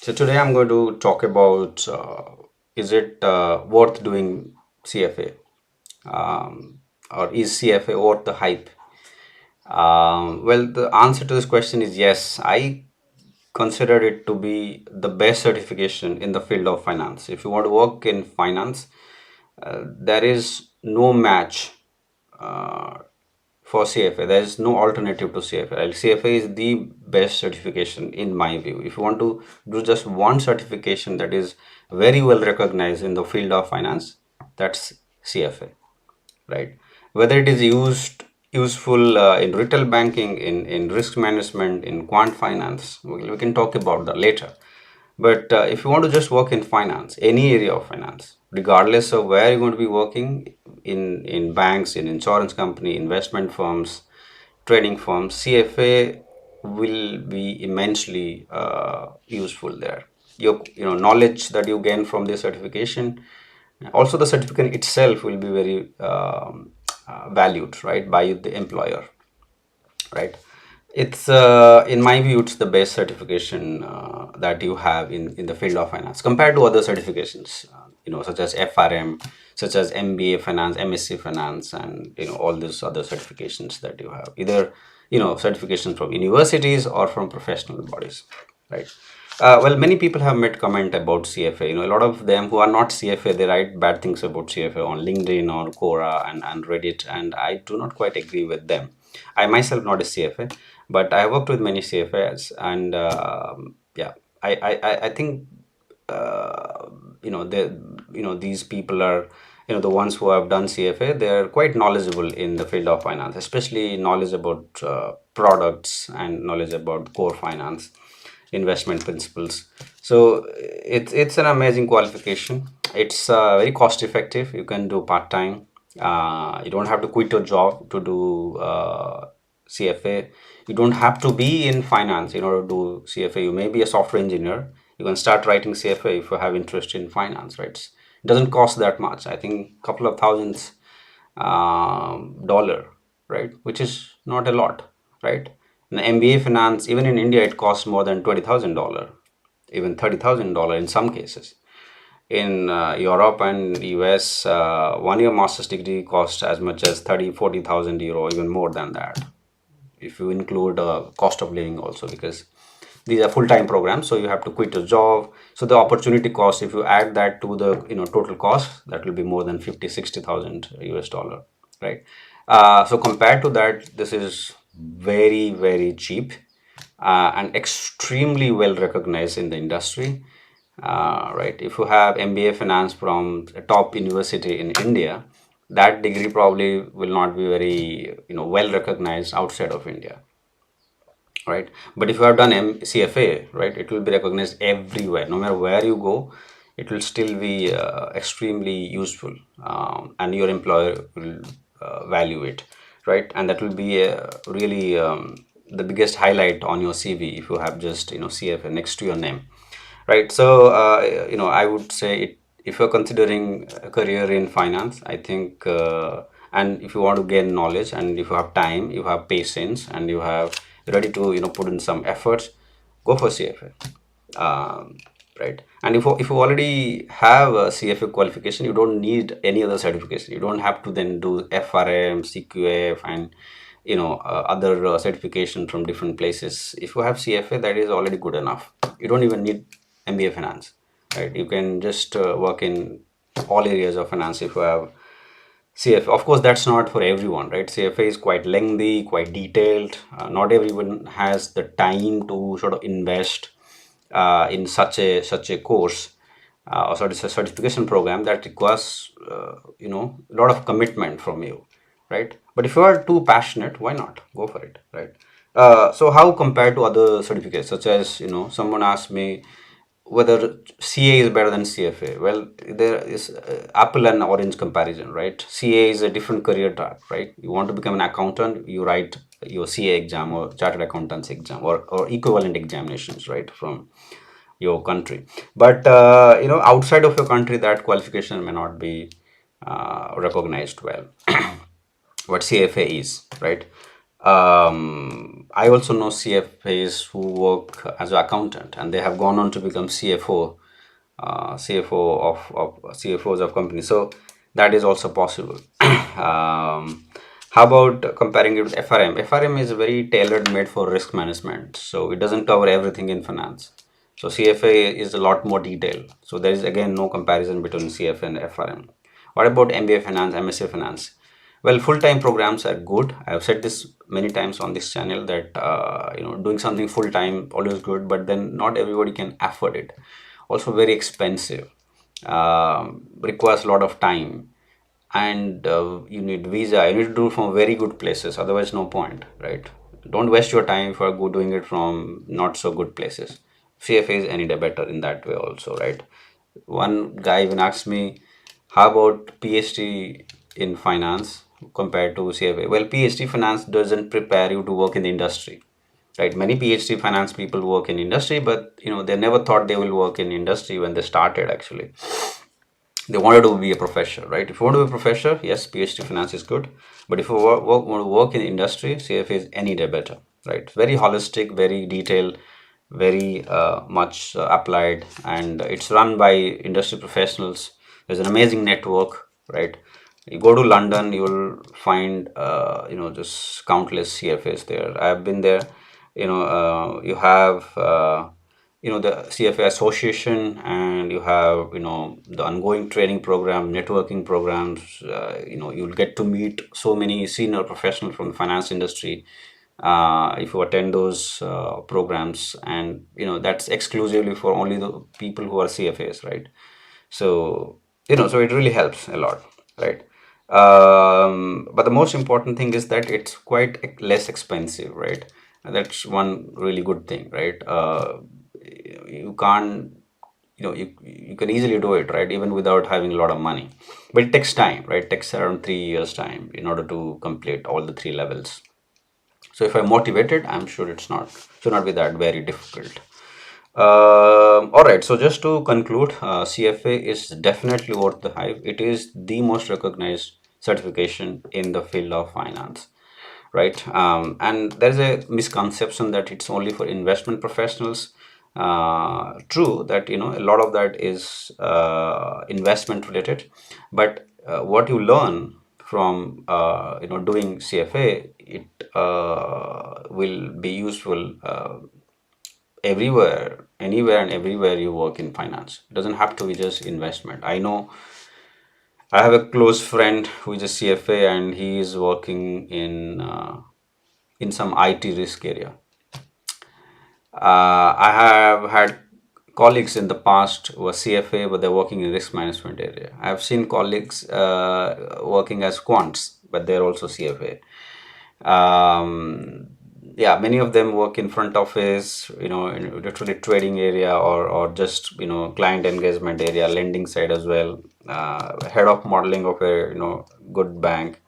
So today I'm going to talk about is it worth doing CFA, or is CFA worth the hype? Well, the answer to this question is yes. I consider it to be the best certification in the field of finance. If you want to work in finance, there is no match uh, for CFA. There is no alternative to CFA. Like, CFA is the best certification in my view. If you want to do just one certification that is very well recognized in the field of finance, that's CFA, right? Whether it is useful in retail banking, in risk management, in quant finance, we can talk about that later. But if you want to just work in finance, any area of finance, regardless of where you're going to be working, in banks, in insurance company, investment firms, trading firms, CFA will be immensely useful there. Your knowledge that you gain from this certification, also the certificate itself will be very valued, right, by the employer, right? It's in my view, it's the best certification that you have in the field of finance compared to other certifications, such as FRM, such as MBA finance, MSc finance, and all these other certifications that you have, either certifications from universities or from professional bodies, right? Well, many people have made comment about CFA. A lot of them who are not CFA, they write bad things about CFA on LinkedIn or Quora and Reddit, and I do not quite agree with them. I myself not a CFA, but I worked with many CFAs, and yeah, I think the these people are the ones who have done CFA. They are quite knowledgeable in the field of finance, especially knowledge about products and knowledge about core finance, investment principles. So it's an amazing qualification. It's very cost effective. You can do part time. You don't have to quit your job to do CFA. You don't have to be in finance in order to do CFA. You may be a software engineer. You can start writing CFA if you have interest in finance, right? It doesn't cost that much. I think a couple of thousands dollar, right? Which is not a lot, right? In MBA finance, even in India, it costs more than $20,000, even $30,000 in some cases. In Europe and US, 1 year master's degree costs as much as 30, 40,000 euro, even more than that, if you include cost of living also, because these are full-time programs, so you have to quit your job. So the opportunity cost, if you add that to the total cost, that will be more than 50, 60,000 US dollar, right? So compared to that, this is very, very cheap and extremely well recognized in the industry, right? If you have MBA finance from a top university in India, that degree probably will not be very well recognized outside of India, right? But if you have done CFA, right, it will be recognized everywhere. No matter where you go, it will still be extremely useful, and your employer will value it, right? And that will be really the biggest highlight on your CV if you have just CFA next to your name, right? So I would say it, if you're considering a career in finance, I think, and if you want to gain knowledge, and if you have time, you have patience, and you have ready to put in some efforts, go for CFA. Right, and if you already have a CFA qualification, you don't need any other certification. You don't have to then do FRM, CQF, and other certification from different places. If you have CFA, that is already good enough. You don't even need MBA finance, right? You can just work in all areas of finance if you have CFA. Of course, that's not for everyone, right? CFA is quite lengthy, quite detailed. Not everyone has the time to sort of invest in such a course, or sort of a certification program that requires a lot of commitment from you, right? But if you are too passionate, why not go for it, right? So how compared to other certificates, such as someone asked me whether CA is better than CFA. Well, there is apple and orange comparison, right? CA is a different career track, right? You want to become an accountant, you write your CA exam or chartered accountants exam, or equivalent examinations, right, from your country. But outside of your country, that qualification may not be recognized well. What CFA is, right? I also know CFAs who work as an accountant and they have gone on to become CFO, of CFOs of companies. So that is also possible. How about comparing it with FRM? FRM is very tailored made for risk management, so it doesn't cover everything in finance. So CFA is a lot more detailed. So there is again no comparison between CFA and FRM. What about MBA finance, MSc finance? Well, full-time programs are good. I've said this many times on this channel that doing something full-time always good, but then not everybody can afford it. Also very expensive, requires a lot of time, and you need visa. You need to do it from very good places. Otherwise, no point, right? Don't waste your time for doing it from not so good places. CFA is any day better in that way also, right? One guy even asked me, how about PhD in finance compared to CFA? Well, PhD finance doesn't prepare you to work in the industry, right? Many PhD finance people work in industry, but they never thought they will work in industry when they started actually. They wanted to be a professor, right? If you want to be a professor, yes, PhD finance is good. But if you want to work in industry, CFA is any day better, right? Very holistic, very detailed, very much applied, and it's run by industry professionals. There's an amazing network, right? You go to London, you will find just countless CFAs there. I've been there. You have the CFA association, and you have the ongoing training program, networking programs. You'll get to meet so many senior professionals from the finance industry if you attend those programs, and that's exclusively for only the people who are CFAs, right? So so it really helps a lot, right? But the most important thing is that it's quite less expensive, right? And that's one really good thing, right? You can't you can easily do it, right, even without having a lot of money. But it takes time, right? It takes around 3 years time in order to complete all the three levels. So if I'm motivated, I'm sure it's not should not be that very difficult. All right, so just to conclude, CFA is definitely worth the hype. It is the most recognized certification in the field of finance, right? And there's a misconception that it's only for investment professionals. True that a lot of that is investment related, but what you learn from doing CFA, it will be useful everywhere, anywhere and everywhere you work in finance. It doesn't have to be just investment. I know I have a close friend who is a CFA, and he is working in some IT risk area. I have had colleagues in the past who are CFA, but they're working in risk management area. I have seen colleagues working as quants, but they're also CFA. Yeah, many of them work in front office, in literally trading area, or just client engagement area, lending side as well. Head of modeling of a good bank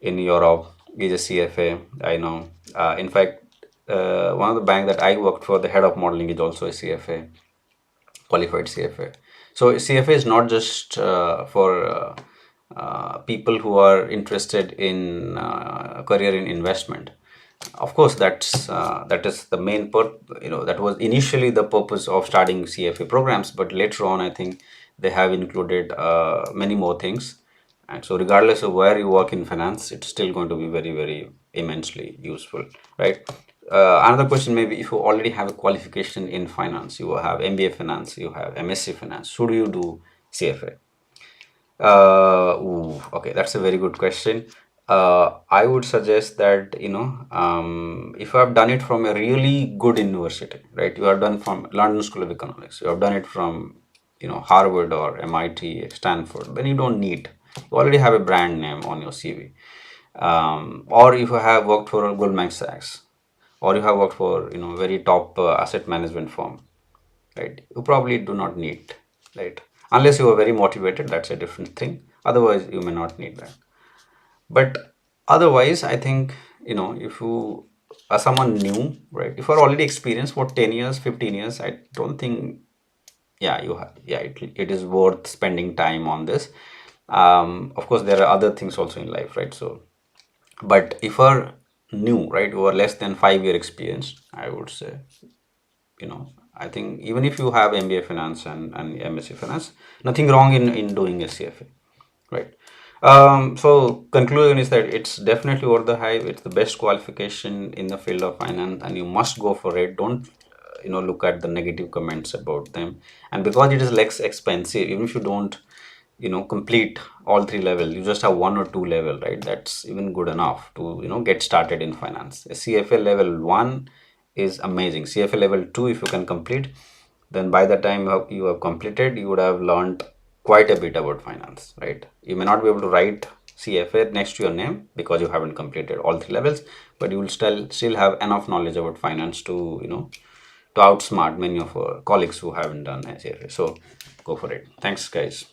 in Europe is a CFA. I know. In fact, one of the bank that I worked for, the head of modeling is also a CFA, qualified CFA. So CFA is not just for people who are interested in career in investment. Of course, that is the main that was initially the purpose of starting CFA programs, but later on, I think they have included many more things. And so, regardless of where you work in finance, it's still going to be very, very immensely useful, right? Another question maybe, if you already have a qualification in finance, you have MBA finance, you have MSc finance, should you do CFA? Okay, that's a very good question. I would suggest that if you have done it from a really good university, right? You have done from London School of Economics, you have done it from Harvard or MIT, Stanford, then you don't need. You already have a brand name on your CV. Or if you have worked for Goldman Sachs, or you have worked for very top asset management firm, right? You probably do not need, right? Unless you are very motivated, that's a different thing. Otherwise, you may not need that. But otherwise, I think if you are someone new, right? If you are already experienced for 10 years, 15 years, I don't think, yeah, you have, yeah, it is worth spending time on this. Of course, there are other things also in life, right? So, but if you're new, right? Who are less than 5 year experience, I would say, I think even if you have MBA finance and MSc finance, nothing wrong in doing a CFA, right? So conclusion is that it's definitely worth the hype. It's the best qualification in the field of finance, and you must go for it. Don't look at the negative comments about them. And because it is less expensive, even if you don't complete all three levels, you just have one or two level, right? That's even good enough to get started in finance. A CFA level 1 is amazing. CFA level 2, if you can complete, then by the time you have completed, you would have learned quite a bit about finance, right? You may not be able to write CFA next to your name because you haven't completed all three levels, but you will still have enough knowledge about finance to to outsmart many of our colleagues who haven't done a CFA. So go for it. Thanks, guys.